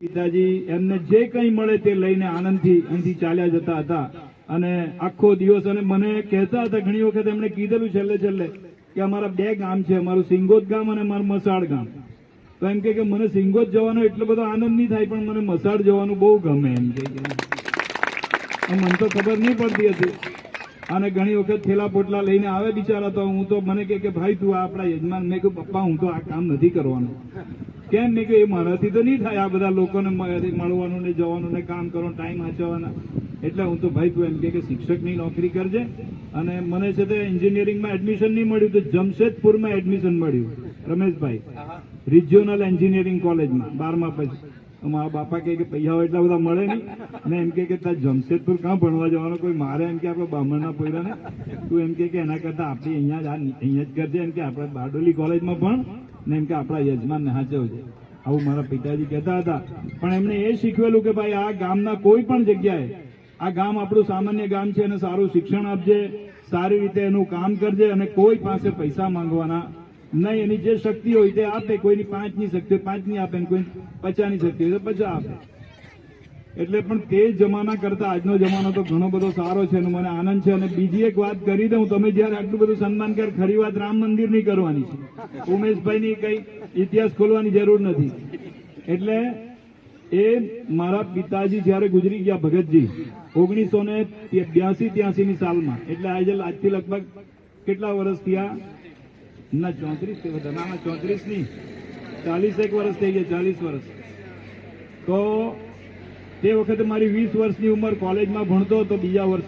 પિતાજી એમને જે કંઈ મળે તે લઈને આનંદથી અહીંથી ચાલ્યા જતા હતા અને આખો દિવસ અને મને કહેતા હતા ઘણી વખત એમણે કીધેલું છેલ્લે કે અમારા બે ગામ છે, અમારું સિંગોદ ગામ અને અમારું મસાડ ગામ. તો એમ કે મને સિંગોદ જવાનો એટલો બધો આનંદ નહીં થાય પણ મને મસાડ જવાનું બહુ ગમે એમ કે મને તો ખબર નહીં પડતી હતી અને ઘણી વખત થેલા પોટલા લઈને આવે બિચારા તો હું તો મને કે ભાઈ તું આપણા યજમાન. મેં કહ્યું પપ્પા હું તો આ કામ નથી કરવાનું. કેમ? મેં કહ્યું એ મારાથી તો નહીં થાય આ બધા લોકોને મળવાનું ને જવાનું ને કામ કરવાનું ટાઈમ વાંચવાના. એટલે હું તો ભાઈ તું એમ કે શિક્ષકની નોકરી કરજે. અને મને છે તે એન્જિનિયરિંગમાં એડમિશન નહીં મળ્યું તો જમશેદપુરમાં એડમિશન મળ્યું રમેશભાઈ રિજિયોનલ એન્જિનિયરિંગ કોલેજમાં 12મા પછી. મારા બાપા કહે કે પૈસા એટલા બધા મળે નહીં ને એમ કે તાર જમશેદપુર કાં ભણવા જવાનો કોઈ મારે એમ કે આપણે બામણના પોયરાને તું એમ કે એના કરતાં આપણે અહીંયા જ કરજે એમ કે આપણે બારડોલી કોલેજમાં પણ ને એમ કે આપણા યજમાનને હાચવજે. આવું મારા પિતાજી કહેતા હતા. પણ એમણે એ શીખવેલું કે ભાઈ આ ગામના કોઈ પણ જગ્યાએ આ ગામ આપણું સામાન્ય ગામ છે અને સારું શિક્ષણ આપજે, સારી રીતે એનું કામ કરજે અને કોઈ પાસે પૈસા માંગવાના નહીં. એની જે શક્તિ હોય તે આપે. કોઈની 5ની શક્તિ હોય 5ની આપે, કોઈ 50ની શક્તિ હોય તો 50 આપે. એટલે પણ તે જમાના કરતા આજનો જમાનો તો ઘણો બધો સારો છે અને મને આનંદ છે. અને બીજી એક વાત કરી દઉં, તમે જયારે આટલું બધું સન્માન કર, ખરી વાત રામ મંદિરની કરવાની છે. ઉમેશભાઈની કઈ ઇતિહાસ ખોલવાની જરૂર નથી. એટલે એ મારા પિતાજી જયારે ગુજરી ગયા ભગતજી 1982-83ની સાલમાં, એટલે આજથી લગભગ કેટલા વર્ષ થયા? ના 34 ના 34 નહીં 41 વર્ષ થઈ ગયા. 40 વર્ષ. તો તે વખતે મારી 20 વર્ષની ઉંમર, કોલેજમાં ભણતો હતો બીજા વર્ષ